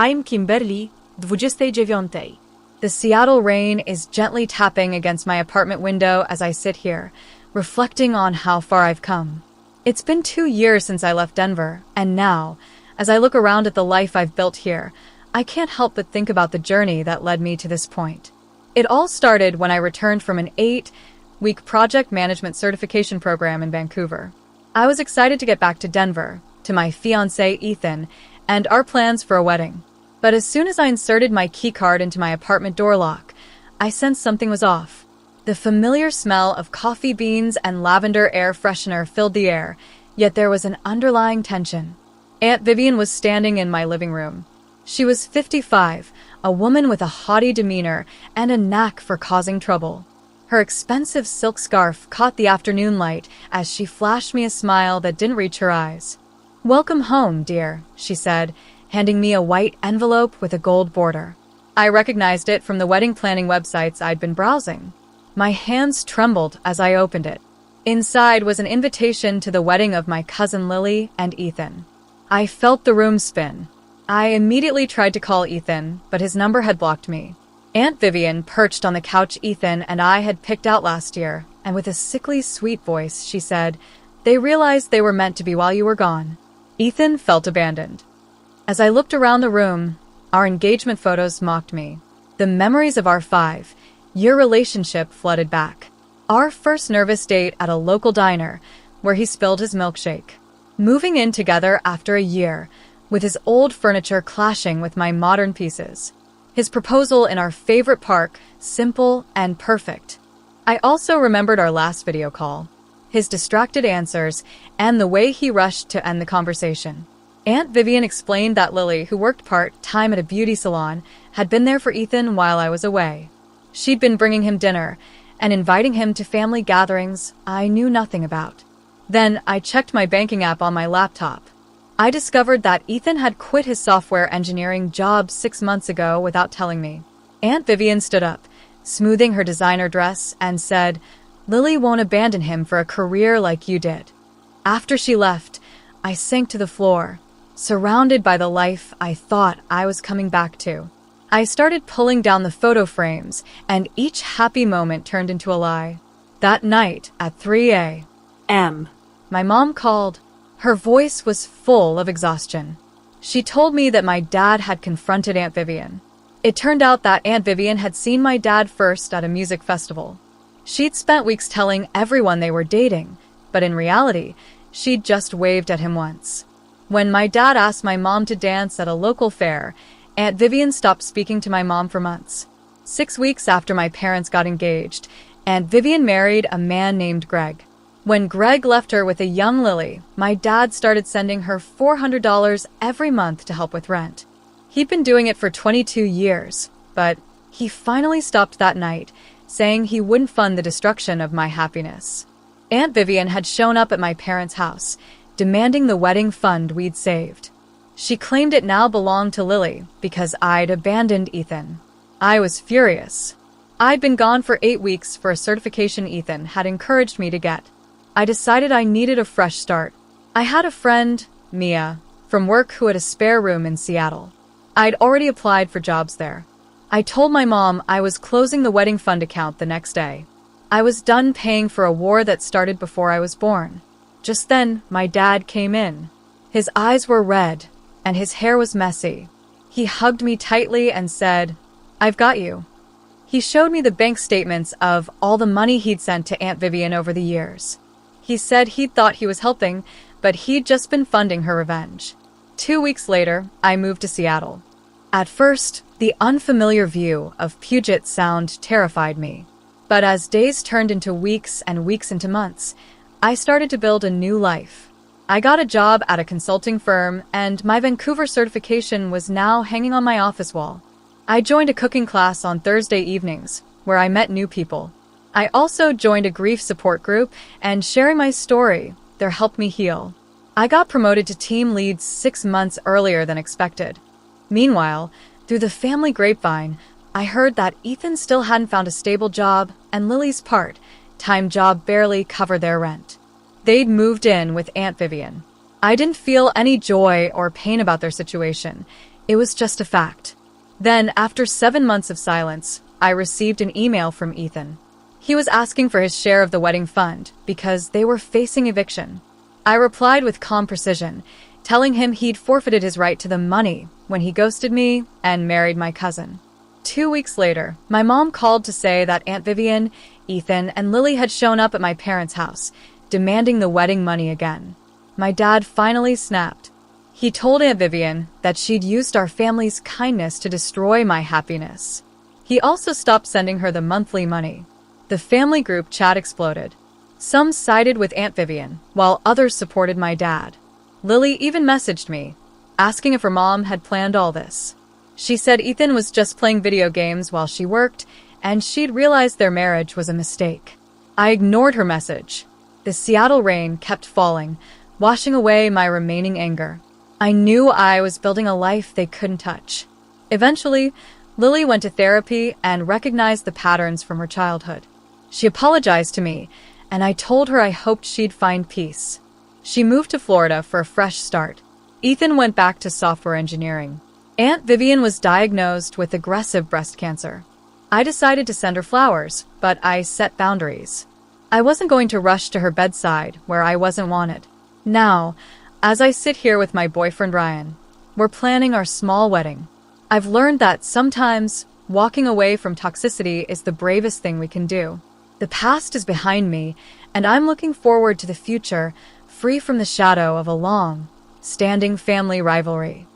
I'm Kimberly, 29. The Seattle rain is gently tapping against my apartment window as I sit here, reflecting on how far I've come. It's been 2 years since I left Denver, and now, as I look around at the life I've built here, I can't help but think about the journey that led me to this point. It all started when I returned from an 8-week project management certification program in Vancouver. I was excited to get back to Denver, to my fiancé Ethan, and our plans for a wedding. But as soon as I inserted my keycard into my apartment door lock, I sensed something was off. The familiar smell of coffee beans and lavender air freshener filled the air, yet there was an underlying tension. Aunt Vivian was standing in my living room. She was 55, a woman with a haughty demeanor and a knack for causing trouble. Her expensive silk scarf caught the afternoon light as she flashed me a smile that didn't reach her eyes. "Welcome home, dear," she said, handing me a white envelope with a gold border. I recognized it from the wedding planning websites I'd been browsing. My hands trembled as I opened it. Inside was an invitation to the wedding of my cousin Lily and Ethan. I felt the room spin. I immediately tried to call Ethan, but his number had blocked me. Aunt Vivian perched on the couch Ethan and I had picked out last year, and with a sickly sweet voice, she said, "They realized they were meant to be while you were gone." Ethan felt abandoned. As I looked around the room, our engagement photos mocked me. The memories of our 5-year relationship flooded back. Our first nervous date at a local diner, where he spilled his milkshake. Moving in together after a year, with his old furniture clashing with my modern pieces. His proposal in our favorite park, simple and perfect. I also remembered our last video call, his distracted answers, and the way he rushed to end the conversation. Aunt Vivian explained that Lily, who worked part-time at a beauty salon, had been there for Ethan while I was away. She'd been bringing him dinner and inviting him to family gatherings I knew nothing about. Then I checked my banking app on my laptop. I discovered that Ethan had quit his software engineering job 6 months ago without telling me. Aunt Vivian stood up, smoothing her designer dress, and said, "Lily won't abandon him for a career like you did." After she left, I sank to the floor, surrounded by the life I thought I was coming back to. I started pulling down the photo frames, and each happy moment turned into a lie. That night, at 3 a.m., my mom called. Her voice was full of exhaustion. She told me that my dad had confronted Aunt Vivian. It turned out that Aunt Vivian had seen my dad first at a music festival. She'd spent weeks telling everyone they were dating, but in reality, she'd just waved at him once. When my dad asked my mom to dance at a local fair, Aunt Vivian stopped speaking to my mom for months. 6 weeks after my parents got engaged, Aunt Vivian married a man named Greg. When Greg left her with a young Lily, my dad started sending her $400 every month to help with rent. He'd been doing it for 22 years, but he finally stopped that night, saying he wouldn't fund the destruction of my happiness. Aunt Vivian had shown up at my parents' house, demanding the wedding fund we'd saved. She claimed it now belonged to Lily because I'd abandoned Ethan. I was furious. I'd been gone for 8 weeks for a certification Ethan had encouraged me to get. I decided I needed a fresh start. I had a friend, Mia, from work who had a spare room in Seattle. I'd already applied for jobs there. I told my mom I was closing the wedding fund account the next day. I was done paying for a war that started before I was born. Just then, my dad came in. His eyes were red, and his hair was messy. He hugged me tightly and said, "I've got you." He showed me the bank statements of all the money he'd sent to Aunt Vivian over the years. He said he'd thought he was helping, but he'd just been funding her revenge. 2 weeks later, I moved to Seattle. At first, the unfamiliar view of Puget Sound terrified me. But as days turned into weeks and weeks into months, I started to build a new life. I got a job at a consulting firm, and my Vancouver certification was now hanging on my office wall. I joined a cooking class on Thursday evenings, where I met new people. I also joined a grief support group, and sharing my story there helped me heal. I got promoted to team lead 6 months earlier than expected. Meanwhile, through the family grapevine, I heard that Ethan still hadn't found a stable job, and Lily's part-time job barely covered their rent. They'd moved in with Aunt Vivian. I didn't feel any joy or pain about their situation, It was just a fact. Then, after 7 months of silence, I received an email from Ethan. He was asking for his share of the wedding fund because they were facing eviction. I replied with calm precision, telling him he'd forfeited his right to the money when he ghosted me and married my cousin. 2 weeks later, my mom called to say that Aunt Vivian, Ethan, and Lily had shown up at my parents' house, demanding the wedding money again. My dad finally snapped. He told Aunt Vivian that she'd used our family's kindness to destroy my happiness. He also stopped sending her the monthly money. The family group chat exploded. Some sided with Aunt Vivian, while others supported my dad. Lily even messaged me, asking if her mom had planned all this. She said Ethan was just playing video games while she worked, and she'd realized their marriage was a mistake. I ignored her message. The Seattle rain kept falling, washing away my remaining anger. I knew I was building a life they couldn't touch. Eventually, Lily went to therapy and recognized the patterns from her childhood. She apologized to me, and I told her I hoped she'd find peace. She moved to Florida for a fresh start. Ethan went back to software engineering. Aunt Vivian was diagnosed with aggressive breast cancer. I decided to send her flowers, but I set boundaries. I wasn't going to rush to her bedside where I wasn't wanted. Now, as I sit here with my boyfriend Ryan, we're planning our small wedding. I've learned that sometimes walking away from toxicity is the bravest thing we can do. The past is behind me, and I'm looking forward to the future, free from the shadow of a long, standing family rivalry.